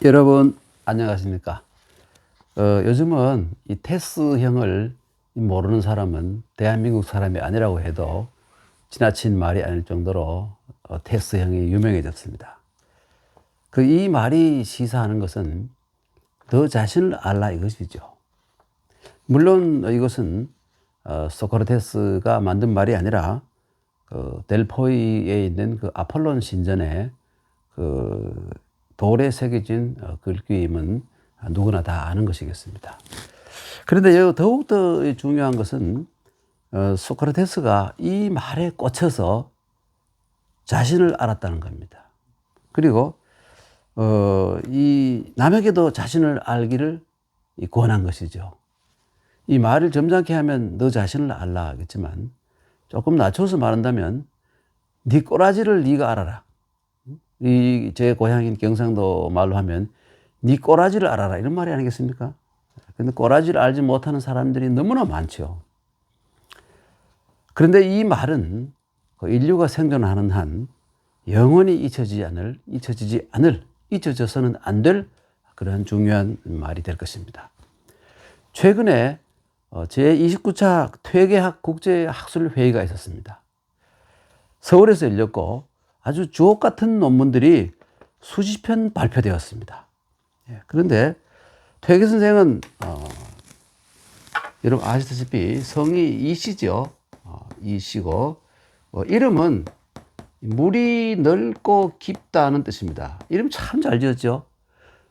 여러분 안녕하십니까? 요즘은 이 테스형을 모르는 사람은 대한민국 사람이 아니라고 해도 지나친 말이 아닐 정도로 테스형이 유명해졌습니다. 이 말이 시사하는 것은 너 자신을 알라 이것이죠. 물론 이것은 소크라테스가 만든 말이 아니라 델포이에 있는 아폴론 신전에 돌에 새겨진 글귀임은 누구나 다 아는 것이겠습니다. 그런데 더욱더 중요한 것은 소크라테스가 이 말에 꽂혀서 자신을 알았다는 겁니다. 그리고 이 남에게도 자신을 알기를 권한 것이죠. 이 말을 점잖게 하면 너 자신을 알라 하겠지만 조금 낮춰서 말한다면 네 꼬라지를 네가 알아라. 제 고향인 경상도 말로 하면 네 꼬라지를 알아라 이런 말이 아니겠습니까? 근데 꼬라지를 알지 못하는 사람들이 너무나 많죠. 그런데 이 말은 인류가 생존하는 한 영원히 잊혀져서는 안 될 그런 중요한 말이 될 것입니다. 최근에 제29차 퇴계학 국제학술회의가 있었습니다. 서울에서 열렸고 아주 주옥 같은 논문들이 수십 편 발표되었습니다. 그런데 퇴계 선생은 여러분 아시다시피 성이 이씨죠. 이씨고 이름은 물이 넓고 깊다는 뜻입니다. 이름 참 잘 지었죠.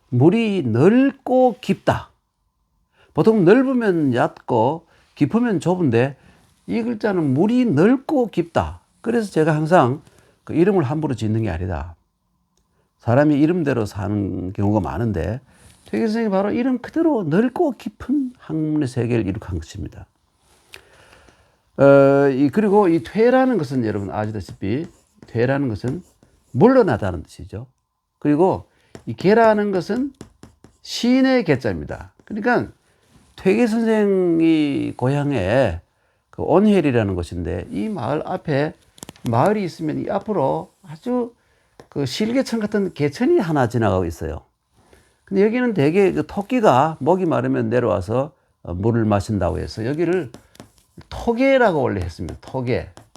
물이 넓고 깊다. 보통 넓으면 얕고 깊으면 좁은데 이 글자는 물이 넓고 깊다. 그래서 제가 항상 이름을 함부로 짓는 게 아니다. 사람이 이름대로 사는 경우가 많은데 퇴계 선생이 바로 이름 그대로 넓고 깊은 학문의 세계를 이룩한 것입니다. 그리고 이 퇴라는 것은 여러분 아시다시피 퇴라는 것은 물러나다는 뜻이죠. 그리고 이 계라는 것은 시인의 계자입니다. 그러니까 퇴계 선생이 고향에 온헬이라는 곳인데 이 마을 앞에 마을이 있으면 이 앞으로 아주 실개천 같은 개천이 하나 지나가고 있어요. 근데 여기는 대개 토끼가 목이 마르면 내려와서 물을 마신다고 해서 여기를 토계라고 원래 했습니다.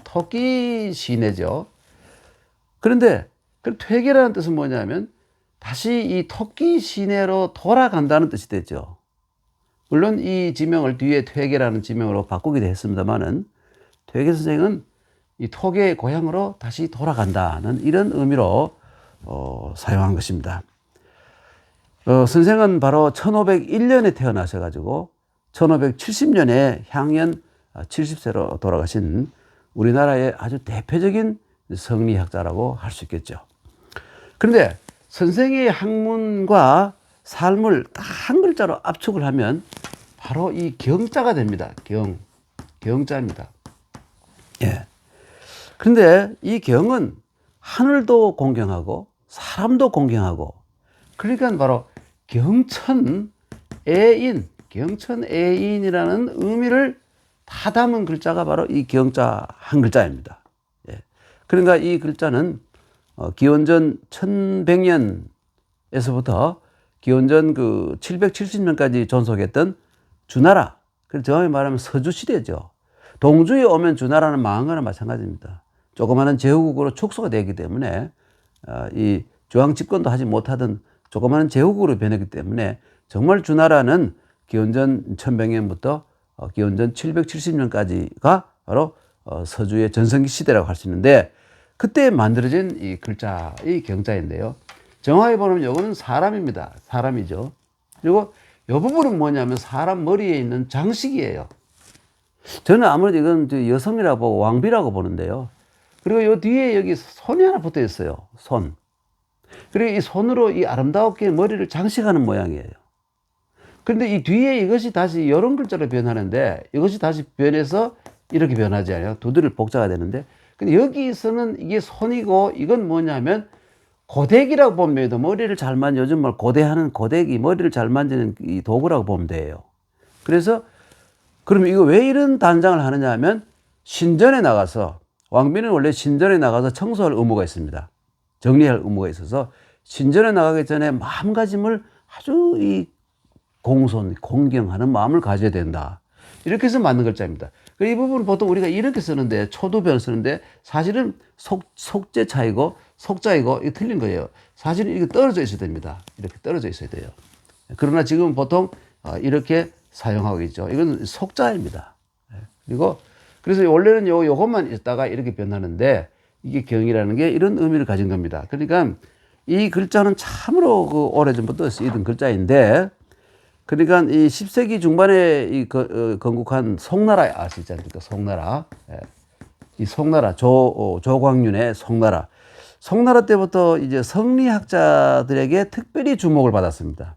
토끼 시내죠. 그런데 퇴계라는 뜻은 뭐냐면 다시 이 토끼 시내로 돌아간다는 뜻이 되죠. 물론 이 지명을 뒤에 퇴계라는 지명으로 바꾸기도 했습니다만은 퇴계 선생은 이 토계의 고향으로 다시 돌아간다는 이런 의미로 사용한 것입니다. 선생은 바로 1501년에 태어나셔가지고 1570년에 향년 70세로 돌아가신 우리나라의 아주 대표적인 성리학자라고 할 수 있겠죠. 그런데 선생의 학문과 삶을 딱 한 글자로 압축을 하면 바로 이 경자가 됩니다. 경자입니다. 예. 그런데 이 경은 하늘도 공경하고 사람도 공경하고 그러니까 바로 경천애인이라는 의미를 다 담은 글자가 바로 이 경자 한 글자입니다. 예. 그러니까 이 글자는 기원전 1100년에서부터 기원전 770년까지 존속했던 주나라, 그래서 정확히 말하면 서주시대죠. 동주에 오면 주나라는 망한 거나 마찬가지입니다. 조그마한 제후국으로 축소가 되기 때문에 이 중앙 집권도 하지 못하던 조그마한 제후국으로 변했기 때문에 정말 주나라는 기원전 1100년부터 기원전 770년까지가 바로 서주의 전성기 시대라고 할 수 있는데 그때 만들어진 이 글자, 이 경자인데요. 정확히 보면 이거는 사람입니다. 사람이죠. 그리고 이 부분은 뭐냐면 사람 머리에 있는 장식이에요. 저는 아무래도 이건 여성이라고 보고 왕비라고 보는데요. 그리고 이 뒤에 여기 손이 하나 붙어 있어요. 손. 그리고 이 손으로 이 아름답게 머리를 장식하는 모양이에요. 그런데 이 뒤에 이것이 다시 이런 글자로 변하는데 이것이 다시 변해서 이렇게 변하지 않아요. 두드릴 복자가 되는데. 근데 여기서는 이게 손이고 이건 뭐냐면 고데기라고 보면 돼요. 머리를 잘 만지는, 요즘 말 고데하는 고데기, 머리를 잘 만지는 이 도구라고 보면 돼요. 그래서 그럼 이거 왜 이런 단장을 하느냐 하면 신전에 나가서 왕비는 원래 신전에 나가서 청소할 의무가 있습니다. 정리할 의무가 있어서 신전에 나가기 전에 마음가짐을 아주 이 공경하는 마음을 가져야 된다. 이렇게 해서 만든 글자입니다. 이 부분은 보통 우리가 이렇게 쓰는데, 초두변을 쓰는데, 사실은 속재 차이고, 속자이고, 이거 틀린 거예요. 사실은 이게 떨어져 있어야 됩니다. 이렇게 떨어져 있어야 돼요. 그러나 지금 보통 이렇게 사용하고 있죠. 이건 속자입니다. 그리고, 그래서 원래는 요것만 있다가 이렇게 변하는데, 이게 경이라는 게 이런 의미를 가진 겁니다. 그러니까 이 글자는 참으로 오래전부터 쓰이던 글자인데, 그러니까 이 10세기 중반에 건국한 송나라 아시지 않습니까? 송나라. 이 송나라, 조광윤의 송나라. 송나라 때부터 이제 성리학자들에게 특별히 주목을 받았습니다.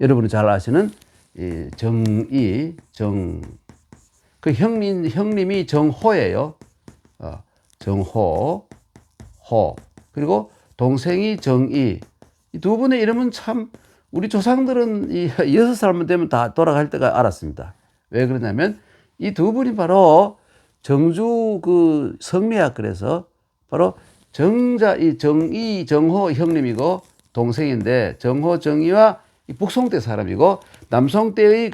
여러분이 잘 아시는 이 정이, 그 형님이 정호예요. 정호, 호. 그리고 동생이 정이. 이 두 분의 이름은 참 우리 조상들은 이 6살만 되면 다 돌아갈 때가 알았습니다. 왜 그러냐면 이 두 분이 바로 정주 그 성리학그래서 바로 이 정이, 정호 형님이고 동생인데, 정호, 정이와 북송 때 사람이고, 남송 때의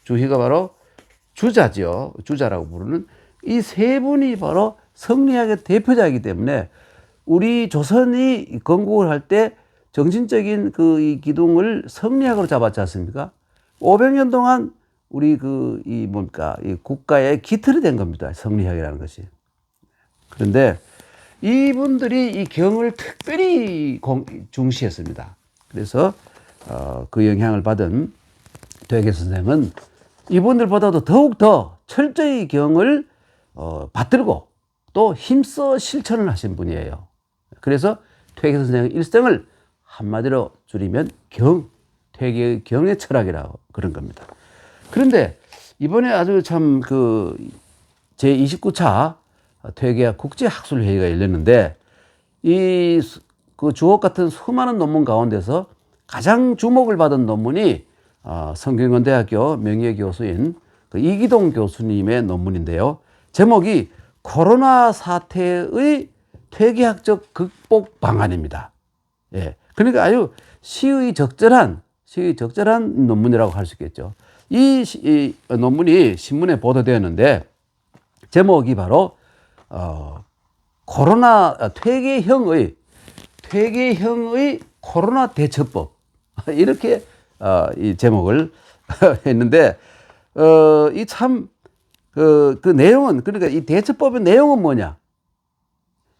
주희가 바로 주자죠. 주자라고 부르는 이 세 분이 바로 성리학의 대표자이기 때문에 우리 조선이 건국을 할 때 정신적인 이 기둥을 성리학으로 잡았지 않습니까? 500년 동안 우리 이 국가의 기틀이 된 겁니다. 성리학이라는 것이. 그런데 이분들이 이 경을 특별히 중시했습니다. 그래서 그 영향을 받은 퇴계 선생은 이분들보다도 더욱더 철저히 경을 받들고 또 힘써 실천을 하신 분이에요. 그래서 퇴계 선생의 일생을 한마디로 줄이면 퇴계의 경의 철학이라고 그런 겁니다. 그런데 이번에 아주 참 제29차 퇴계학 국제학술회의가 열렸는데, 그 주옥 같은 수많은 논문 가운데서 가장 주목을 받은 논문이 성균관대학교 명예교수인 이기동 교수님의 논문인데요. 제목이 코로나 사태의 퇴계학적 극복 방안입니다. 예. 그러니까 아주 시의적절한 논문이라고 할 수 있겠죠. 이 논문이 신문에 보도되었는데, 제목이 바로 퇴계형의 코로나 대처법, 이렇게 이 제목을 했는데, 이 참 그 내용은, 그러니까 이 대처법의 내용은 뭐냐?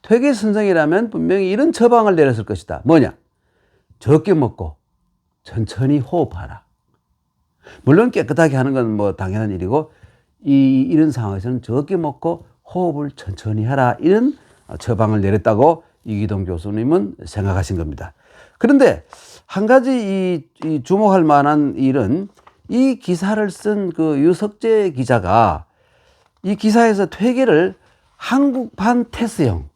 퇴계 선생이라면 분명히 이런 처방을 내렸을 것이다. 뭐냐? 적게 먹고 천천히 호흡하라. 물론 깨끗하게 하는 건 뭐 당연한 일이고, 이런 상황에서는 적게 먹고 호흡을 천천히 하라, 이런 처방을 내렸다고 이기동 교수님은 생각하신 겁니다. 그런데 한 가지 이 주목할 만한 일은, 이 기사를 쓴 유석재 기자가 이 기사에서 퇴계를 한국판 테스형,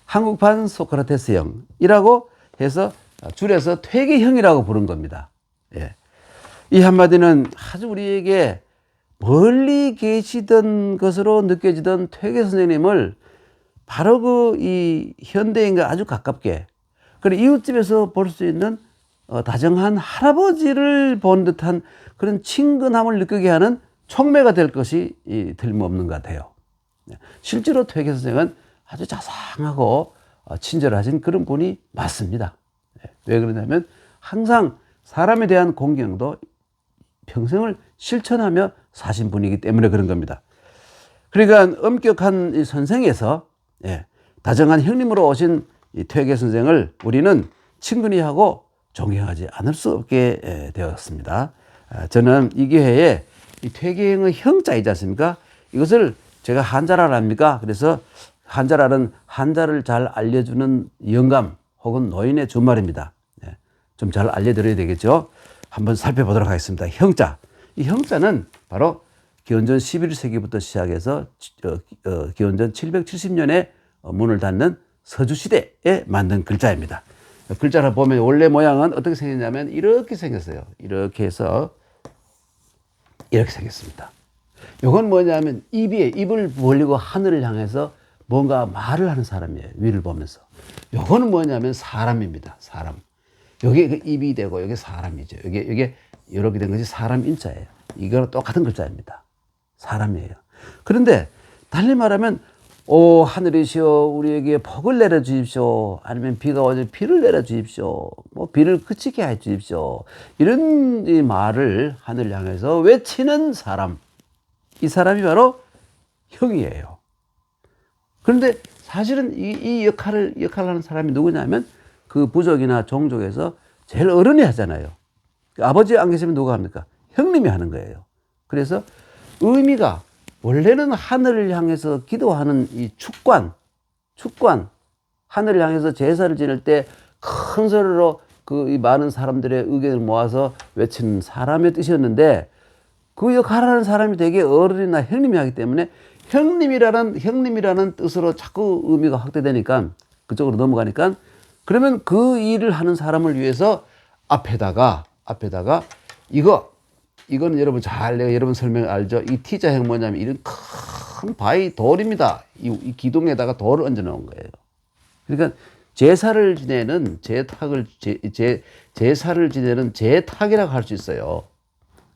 한국판 소크라테스형이라고 해서 줄여서 퇴계형이라고 부른 겁니다. 이 한마디는 아주 우리에게 멀리 계시던 것으로 느껴지던 퇴계 선생님을 바로 이 현대인과 아주 가깝게, 그리고 이웃집에서 볼 수 있는 다정한 할아버지를 본 듯한 그런 친근함을 느끼게 하는 촉매가 될 것이 틀림없는 것 같아요. 실제로 퇴계 선생은 아주 자상하고 친절하신 그런 분이 맞습니다. 왜 그러냐면 항상 사람에 대한 공경도 평생을 실천하며 사신 분이기 때문에 그런 겁니다. 그러니까 엄격한 이 선생에서 다정한 형님으로 오신 이 퇴계 선생을 우리는 친근히 하고 존경하지 않을 수 없게 되었습니다. 저는 이 기회에 이 퇴계형의 형자이지 않습니까? 이것을 제가 한자랄 합니까? 그래서 한자랄은 한자를 잘 알려주는 영감 혹은 노인의 준말입니다. 좀 잘 알려드려야 되겠죠? 한번 살펴보도록 하겠습니다. 형자. 이 형자는 바로 기원전 11세기부터 시작해서 기원전 770년에 문을 닫는 서주시대에 만든 글자입니다. 글자를 보면 원래 모양은 어떻게 생겼냐면 이렇게 생겼어요. 이렇게 해서 이렇게 생겼습니다. 이건 뭐냐면 입을 벌리고 하늘을 향해서 뭔가 말을 하는 사람이에요. 위를 보면서. 요거는 뭐냐면 사람입니다. 사람. 여기 그 입이 되고 여기 사람이죠. 여기 이렇게 된 것이 사람 인자예요. 이거랑 똑같은 글자입니다. 사람이에요. 그런데 달리 말하면 오 하늘이시여 우리에게 복을 내려 주십시오. 아니면 비가 오니 비를 내려 주십시오. 뭐 비를 그치게 해 주십시오. 이런 이 말을 하늘을 향해서 외치는 사람. 이 사람이 바로 형이에요. 그런데 사실은 이 역할을 하는 사람이 누구냐면 그 부족이나 종족에서 제일 어른이 하잖아요. 아버지 안 계시면 누가 합니까? 형님이 하는 거예요. 그래서 의미가 원래는 하늘을 향해서 기도하는 이 축관, 하늘을 향해서 제사를 지낼 때 큰 소리로 그 많은 사람들의 의견을 모아서 외치는 사람의 뜻이었는데 그 역할을 하는 사람이 되게 어른이나 형님이 하기 때문에 형님이라는 뜻으로 자꾸 의미가 확대되니까 그쪽으로 넘어가니까 그러면 그 일을 하는 사람을 위해서 앞에다가 이거는 여러분 내가 여러분 설명 알죠? 이 T자형 뭐냐면 이런 큰 바위 돌입니다. 이 기둥에다가 돌을 얹어 놓은 거예요. 그러니까 제사를 지내는 제사를 지내는 제탁이라고 할 수 있어요.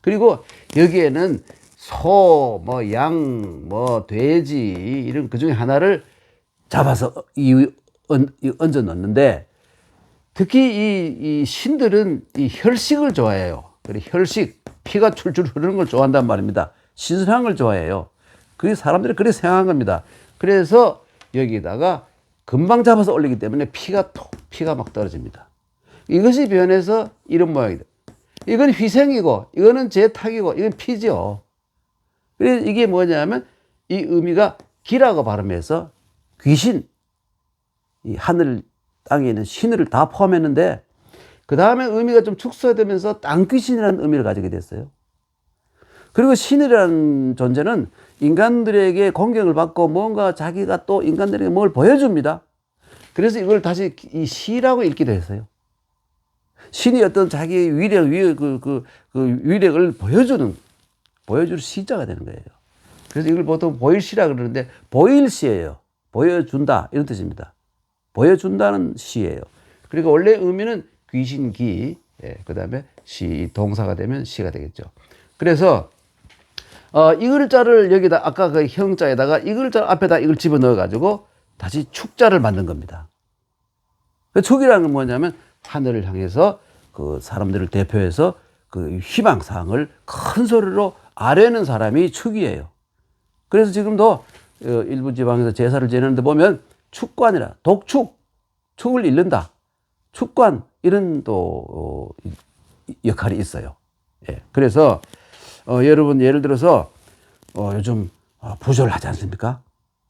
그리고 여기에는 소, 뭐 양, 뭐 돼지 이런 그 중에 하나를 잡아서 얹어 넣는데 특히 이 신들은 이 혈식을 좋아해요. 그리고 혈식, 피가 출출 흐르는 걸 좋아한단 말입니다. 신선한 걸 좋아해요. 그게 사람들이 그렇게 생각한 겁니다. 그래서 여기다가 금방 잡아서 올리기 때문에 피가 막 떨어집니다. 이것이 변해서 이런 모양이 돼요. 이건 희생이고, 이거는 제탁이고, 이건 피죠. 그래서 이게 뭐냐면 이 의미가 기라고 발음해서 귀신, 이 하늘, 땅에 있는 신을 다 포함했는데 그 다음에 의미가 좀 축소되면서 땅귀신이라는 의미를 가지게 됐어요. 그리고 신이라는 존재는 인간들에게 공경을 받고 뭔가 자기가 또 인간들에게 뭘 보여줍니다. 그래서 이걸 다시 이 시라고 읽기도 했어요. 신이 어떤 자기의 위력을 보여줄 시자가 되는 거예요. 그래서 이걸 보통 보일시라 그러는데 보일시예요. 보여준다 이런 뜻입니다. 보여준다는 시예요. 그리고 원래 의미는 귀신기, 그 다음에 시, 동사가 되면 시가 되겠죠. 그래서 이 글자를 여기다 아까 그 형자에다가 이 글자 앞에다 이걸 집어넣어 가지고 다시 축자를 만든 겁니다. 축이라는 건 뭐냐면 하늘을 향해서 그 사람들을 대표해서 그 희망사항을 큰 소리로 아뢰는 사람이 축이에요. 그래서 지금도 일부 지방에서 제사를 지내는데 보면 축관이라 축을 잃는다. 축관 이런 또 역할이 있어요. 예. 그래서 여러분 예를 들어서 요즘 부조를 하지 않습니까?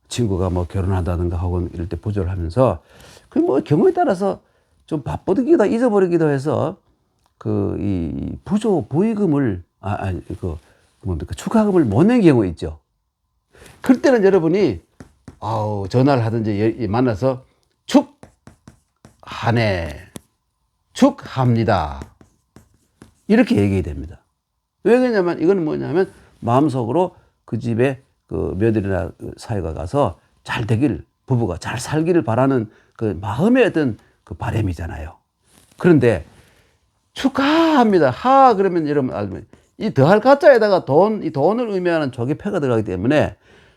친구가 뭐 결혼한다든가 혹은 이럴 때 부조를 하면서 그 뭐 경우에 따라서 좀 바쁘기도 잊어버리기도 해서 그 이 부조 부의금을 축하금을 못 낸 경우 있죠. 그때는 여러분이 전화를 하든지 만나서 축합니다. 이렇게 얘기해야 됩니다. 왜 그러냐면 이거는 뭐냐면 마음속으로 그 집에 그 며느리나 사위가 가서 잘 되길 부부가 잘 살기를 바라는 그 마음의 어떤 그 바람이잖아요. 그런데 축하합니다. 그러면 여러분 알면 이 더할 가짜에다가 이 돈을 의미하는 조개패가 들어가기 때문에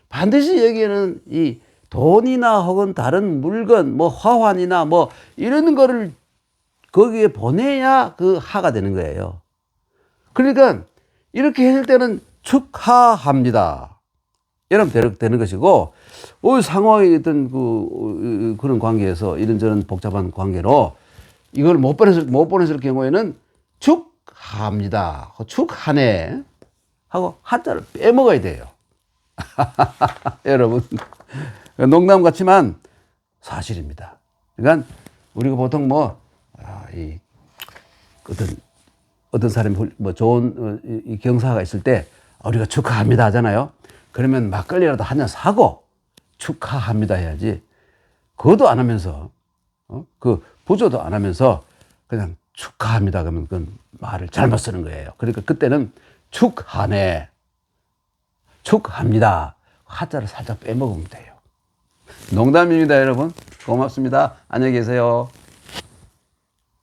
반드시 여기에는 이 돈이나 혹은 다른 물건, 뭐 화환이나 뭐 이런 거를 거기에 보내야 그 하가 되는 거예요. 그러니까 이렇게 했을 때는 축하합니다. 이러면 되는 것이고, 상황이 어떤 그런 관계에서 이런저런 복잡한 관계로 이걸 못 보냈을 경우에는 축합니다. 축하네. 하고 하자를 빼먹어야 돼요. 여러분. 농담 같지만 사실입니다. 그러니까 우리가 보통 어떤 사람이 뭐 좋은 이 경사가 있을 때 우리가 축하합니다 하잖아요. 그러면 막걸리라도 한 잔 사고 축하합니다 해야지. 그것도 안 하면서 그 부조도 안 하면서 그냥 축하합니다 그러면 그 말을 잘못 쓰는 거예요. 그러니까 그때는 축하네, 축합니다. 하자를 살짝 빼먹으면 돼요. 농담입니다, 여러분. 고맙습니다. 안녕히 계세요.